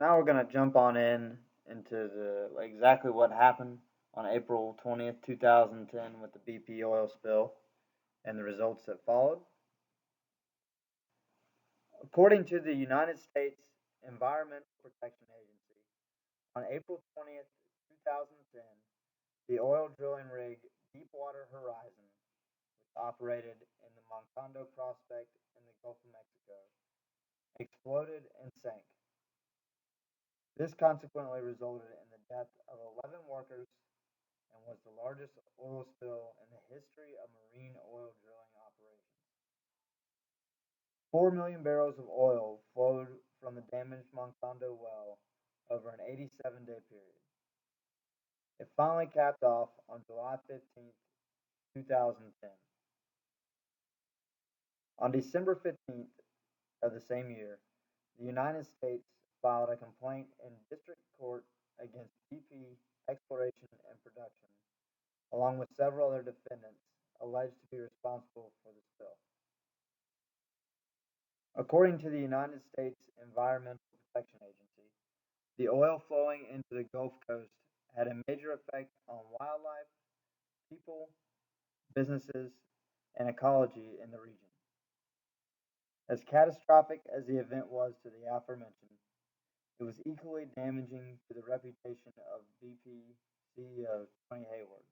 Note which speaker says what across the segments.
Speaker 1: Now we're gonna jump on into exactly what happened on April 20th, 2010 with the BP oil spill and the results that followed. According to the United States Environmental Protection Agency, on April 20th, 2010, the oil drilling rig Deepwater Horizon, which operated in the Montando prospect in the Gulf of Mexico, exploded and sank. This consequently resulted in the death of 11 workers and was the largest oil spill in the history of marine oil drilling operations. 4 million barrels of oil flowed from the damaged Montando well over an 87-day period. It finally capped off on July 15th, 2010. On December 15th of the same year, the United States filed a complaint in district court against BP Exploration and Production, along with several other defendants alleged to be responsible for the spill. According to the United States Environmental Protection Agency, the oil flowing into the Gulf Coast had a major effect on wildlife, people, businesses, and ecology in the region. As catastrophic as the event was to the aforementioned, it was equally damaging to the reputation of BP CEO Tony Hayward.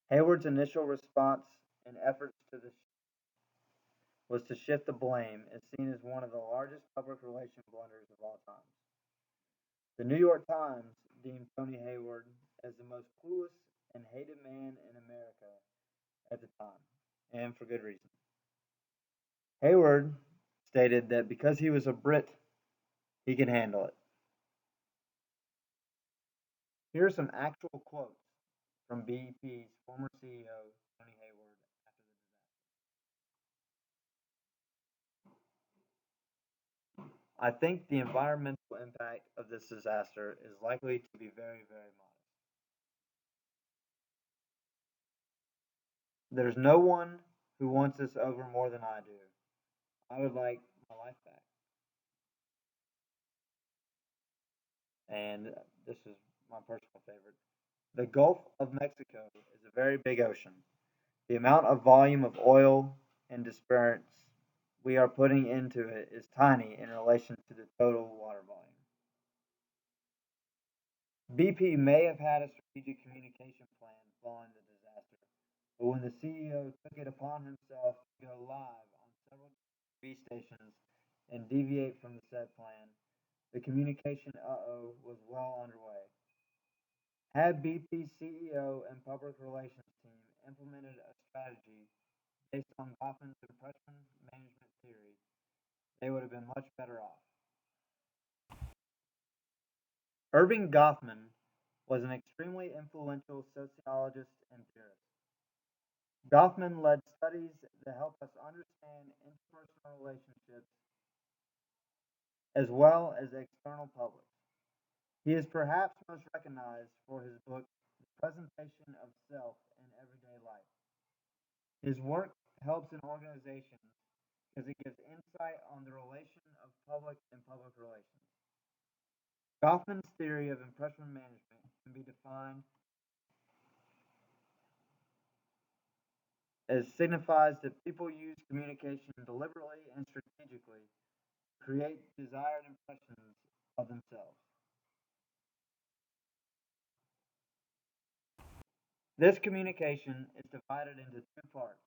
Speaker 1: Hayward's initial response and efforts was to shift the blame, is seen as one of the largest public relations blunders of all time. The New York Times deemed Tony Hayward as the most clueless and hated man in America at the time, and for good reason. Hayward stated that because he was a Brit, he could handle it. Here are some actual quotes from BP's former CEO, Tony Hayward, after the disaster. I think the environmental impact of this disaster is likely to be very, very modest. There's no one who wants this over more than I do. I would like my life back. And this is my personal favorite. The Gulf of Mexico is a very big ocean. The amount of volume of oil and dispersants we are putting into it is tiny in relation to the total water volume. BP may have had a strategic communication plan following the disaster, but when the CEO took it upon himself to go live on several TV stations and deviate from the said plan, the communication was well underway. Had BP CEO and public relations team implemented a strategy based on Goffman's impression management theory, they would have been much better off. Irving Goffman was an extremely influential sociologist and theorist. Goffman led studies that help us understand interpersonal relationships as well as external publics. He is perhaps most recognized for his book, The Presentation of Self in Everyday Life. His work helps in organizations because it gives insight on the relation of public and public relations. Goffman's theory of impression management can be defined as signifies that people use communication deliberately and strategically to create desired impressions of themselves. This communication is divided into two parts,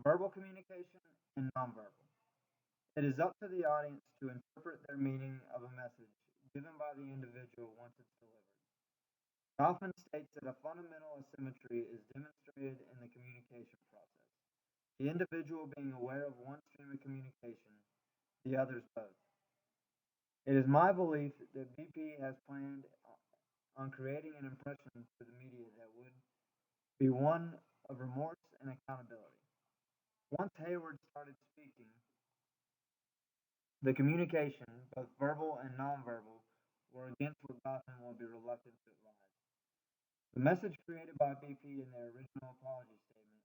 Speaker 1: verbal communication and nonverbal. It is up to the audience to interpret their meaning of a message given by the individual once it's delivered. Goffman states that a fundamental asymmetry is demonstrated in the communication process, the individual being aware of one stream of communication, the others both. It is my belief that BP has planned on creating an impression to the media that would be one of remorse and accountability. Once Hayward started speaking, the communication, both verbal and nonverbal, were against what Goffman would be reluctant to advise. The message created by BP in their original apology statement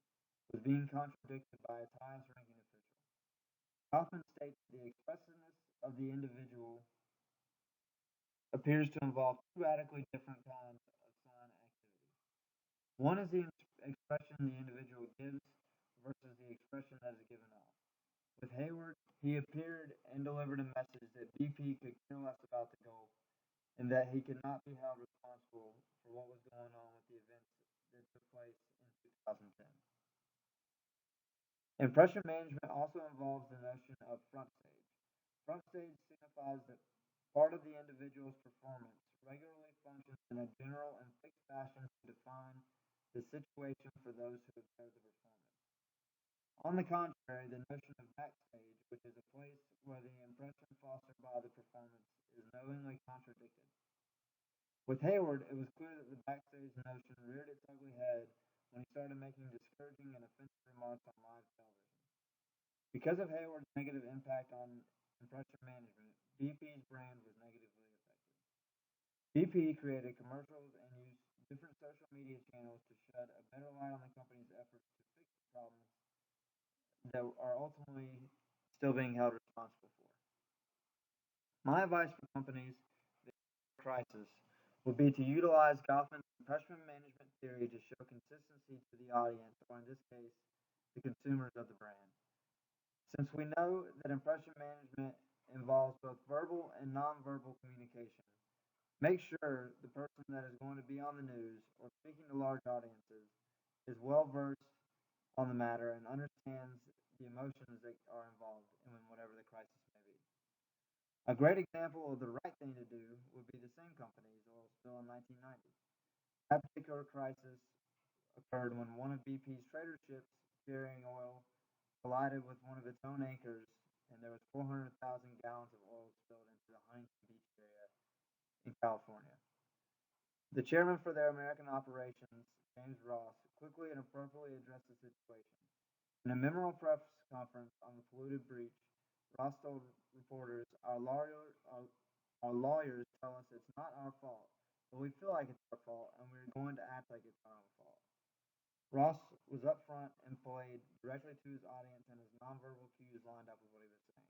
Speaker 1: was being contradicted by its highest ranking official. Goffman states the expressiveness of the individual appears to involve two radically different kinds of sign activity. One is the expression the individual gives versus the expression that is given off. With Hayward, he appeared and delivered a message that BP could care less about the goal and that he could not be held responsible for what was going on with the events that took place in 2010. Impression management also involves the notion of front stage. Front stage signifies that part of the individual's performance regularly functions in a general and fixed fashion to define the situation for those who observe the performance. On the contrary, the notion of backstage, which is a place where the impression fostered by the performance is knowingly contradicted. With Hayward, it was clear that the backstage notion reared its ugly head when he started making discouraging and offensive remarks on live television. Because of Hayward's negative impact on impression management, BP's brand was negatively affected. BP created commercials and used different social media channels to shed a better light on the company's efforts to fix the problems that are ultimately still being held responsible for. My advice for companies that are in a crisis would be to utilize Goffman's impression management theory to show consistency to the audience, or in this case, the consumers of the brand. Since we know that impression management involves both verbal and nonverbal communication, make sure the person that is going to be on the news or speaking to large audiences is well versed on the matter and understands the emotions that are involved in whatever the crisis may be. A great example of the right thing to do would be the same company's oil spill in 1990. That particular crisis occurred when one of BP's trader ships carrying oil collided with one of its own anchors, and there was 400,000 gallons of oil spilled into the Huntington Beach area in California. The chairman for their American operations, James Ross, quickly and appropriately addressed the situation. In a memorable press conference on the polluted breach, Ross told reporters, our lawyers tell us it's not our fault, but we feel like it's our fault, and we're going to act like it's our own fault. Ross was upfront and played directly to his audience, and his nonverbal cues lined up with what he was saying.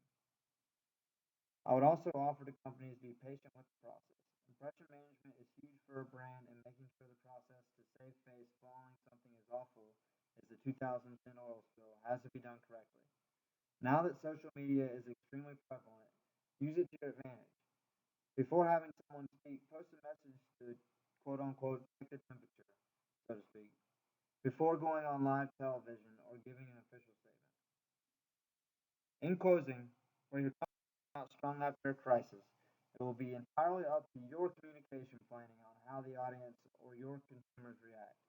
Speaker 1: I would also offer to companies to be patient with the process. Impression management is huge for a brand, and making sure the process to save face following something as awful as the 2010 oil spill has to be done correctly. Now that social media is extremely prevalent, use it to your advantage. Before having someone speak, post a message to quote unquote check the temperature, so to speak, before going on live television or giving an official statement. In closing, when you're out strong after a crisis, it will be entirely up to your communication planning on how the audience or your consumers react.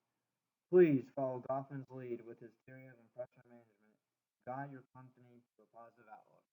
Speaker 1: Please follow Goffman's lead with his theory of impression management to guide your company to a positive outlook.